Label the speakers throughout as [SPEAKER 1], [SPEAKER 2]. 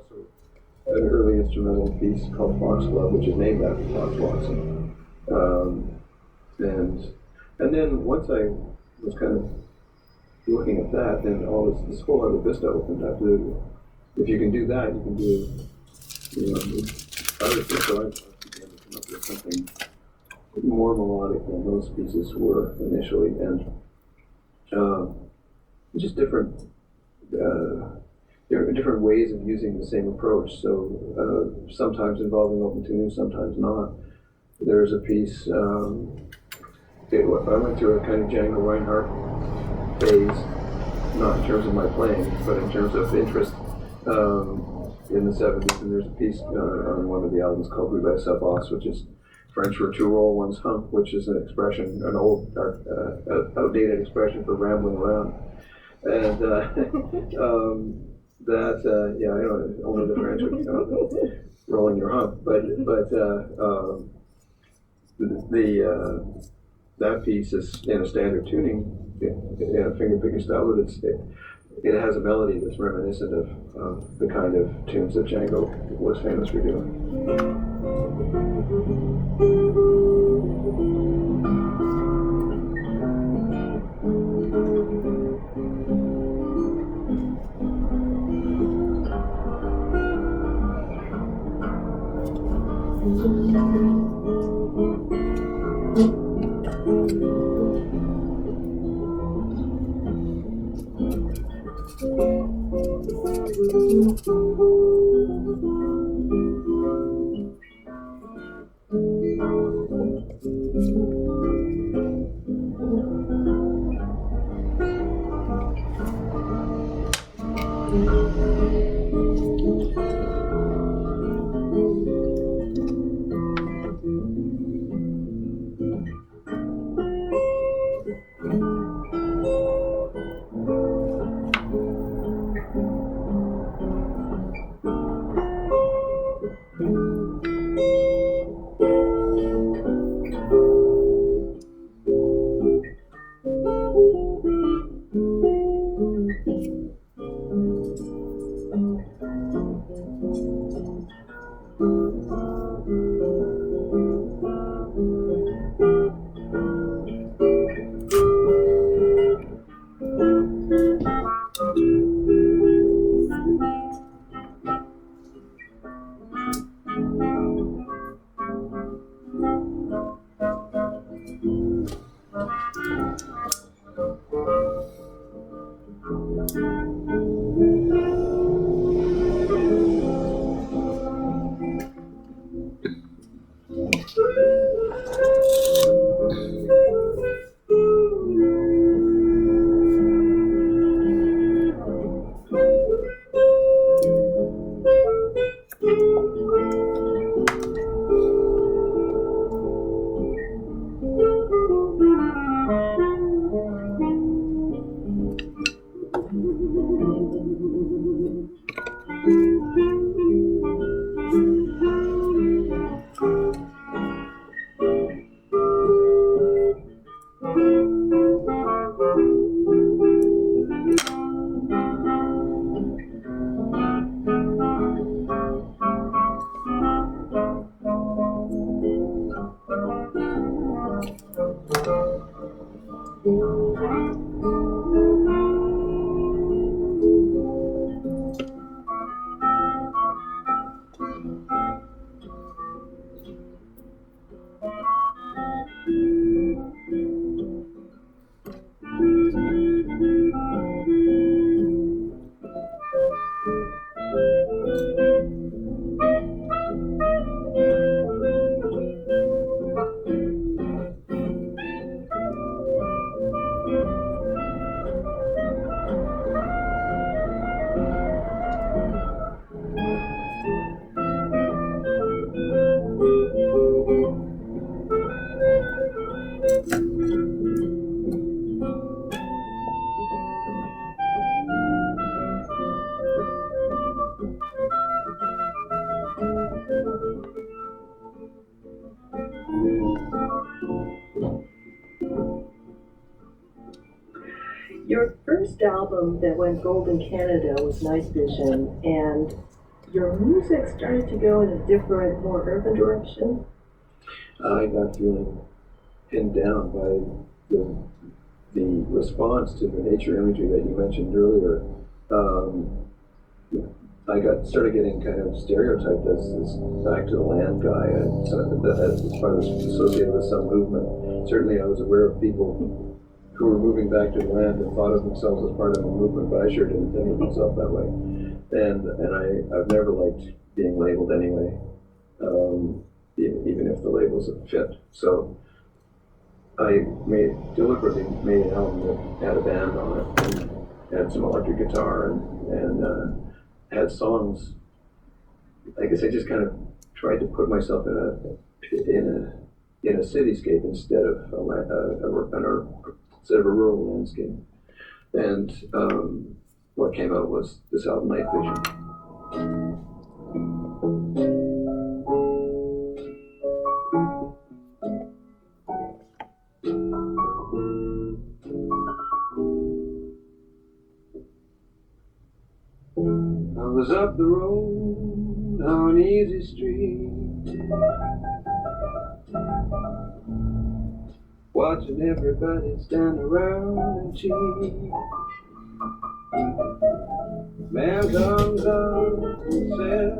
[SPEAKER 1] also an early instrumental piece called Foxglove, which is named after Fox Watson. And then once I was kind of looking at that, then all this whole other vista opened up. If you can do that, you can do, other things. So I began to come up with something more melodic than those pieces were initially, and just different ways of using the same approach. So sometimes involving open tuning, sometimes not. There's a piece. I went through a kind of Django Reinhardt phase, not in terms of my playing, but in terms of interest in the 70s. And there's a piece on one of the albums called Roulette sa bosse, which is French for to roll one's hump, which is an expression, an old, outdated expression for rambling around. And I don't know, only the French would rolling your hump, but that piece is in a standard tuning, in a finger picking style, but it has a melody that's reminiscent of the kind of tunes that Django was famous for doing.
[SPEAKER 2] Your first album that went gold in Canada was Night Vision, and your music started to go in a different, more urban direction?
[SPEAKER 1] I got feeling pinned down by the response to the nature imagery that you mentioned earlier. I started getting kind of stereotyped as this back to the land guy, and so I was associated with some movement. Certainly, I was aware of people who were moving back to the land and thought of themselves as part of a movement, but I sure didn't think of myself that way. And I've never liked being labeled anyway, even if the labels have fit. So I deliberately made an album that had a band on it and had some electric guitar and had songs. I guess I just kind of tried to put myself in a cityscape instead of a rural landscape. And what came out was this album, Night Vision. I was up the road on Easy Street, watching everybody stand around and cheat. Man comes up and says,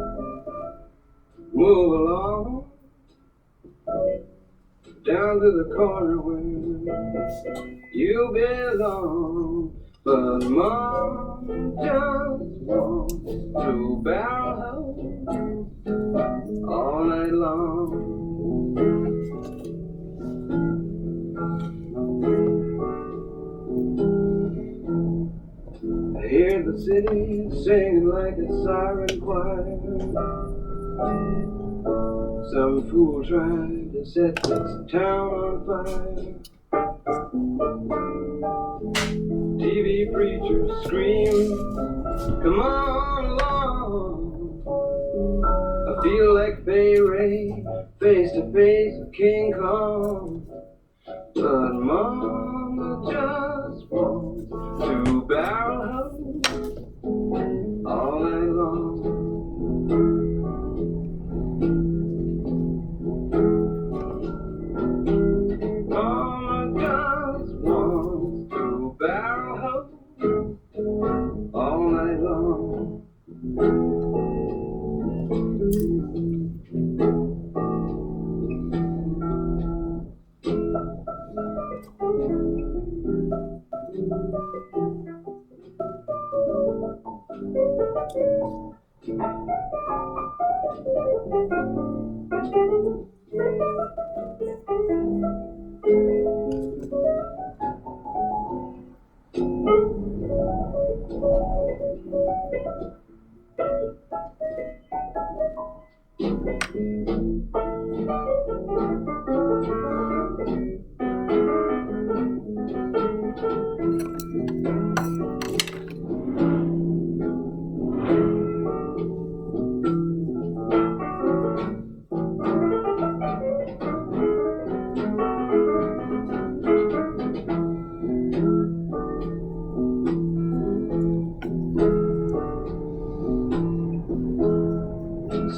[SPEAKER 1] move along, down to the corner where you belong. But Mom just wants to barrel all night long. I hear the city singing like a siren choir. Some fool tried to set this town on fire. TV preachers scream, come on along. I feel like Fay Ray, face to face with King Kong. But Mama just wants to barrel all night long. Mama just wants to barrel all night long.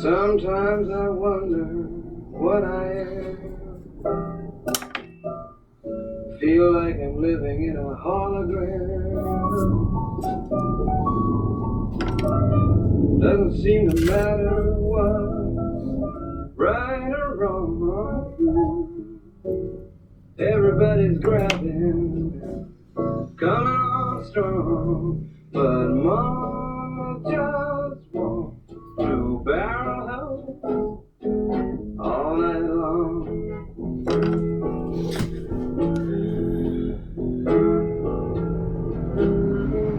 [SPEAKER 1] Sometimes I wonder what I am. Feel like I'm living in a hologram. Doesn't seem to matter what, right or wrong. Everybody's grabbing, coming on strong. But Mama just wants to barrel all night long.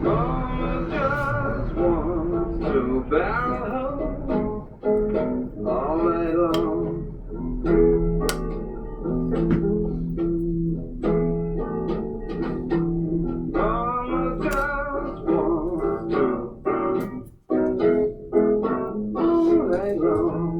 [SPEAKER 1] Mama just wants to barrel all night long. Mama just wants to all night long.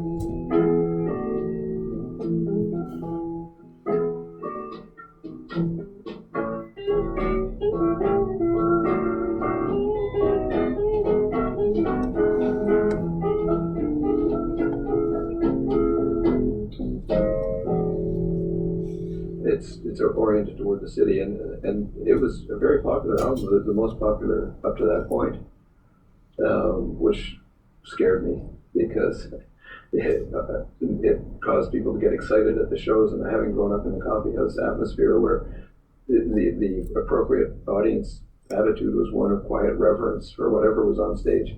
[SPEAKER 1] it's oriented toward the city, and it was a very popular album, the most popular up to that point, which scared me because it caused people to get excited at the shows, and having grown up in the coffee house atmosphere where the appropriate audience attitude was one of quiet reverence for whatever was on stage.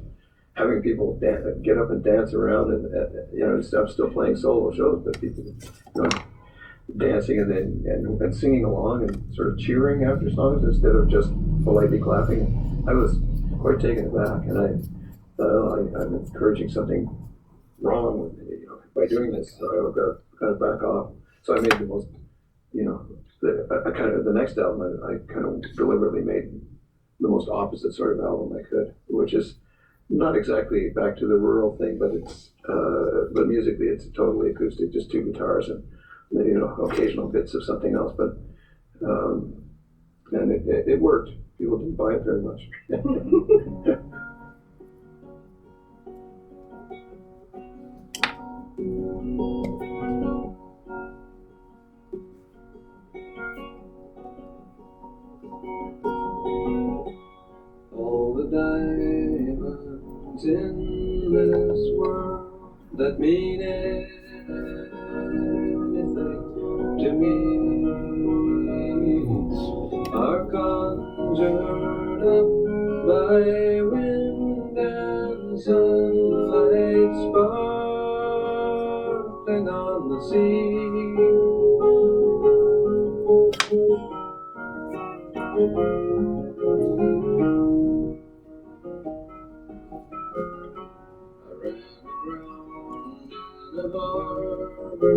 [SPEAKER 1] Having people get up and dance around, and I'm still playing solo shows, but people, dancing and singing along and sort of cheering after songs instead of just politely clapping. I was quite taken aback, and I thought, I'm encouraging something wrong with me, by doing this. So I got kind of back off. So I made the most, the next album I kind of deliberately made the most opposite sort of album I could, which is not exactly back to the rural thing, but it's but musically it's totally acoustic, just two guitars and occasional bits of something else. But and it worked. People didn't buy it very much. All the diamonds in this world that mean anything to me are conjured up by wind and sunlight sparkling on the sea. The harbor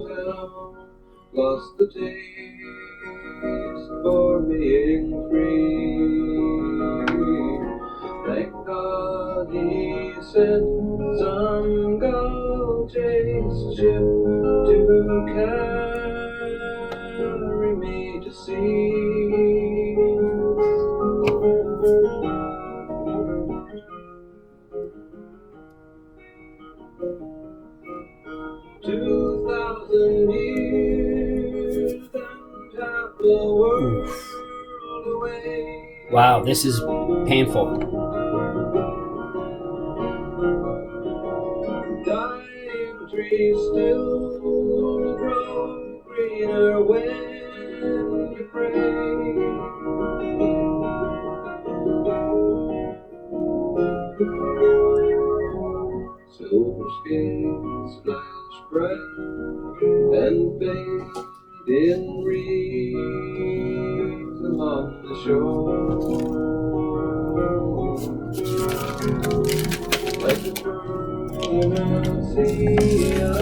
[SPEAKER 1] town lost the taste for being free. Thank God he sent some gold-chased ship to carry me to sea. 2,000 years and half the world away.
[SPEAKER 3] Wow, this is painful.
[SPEAKER 1] Dying trees still grow greener when you pray. Silver skates flash bright and fade in reeds along the shore. Like the burning sea of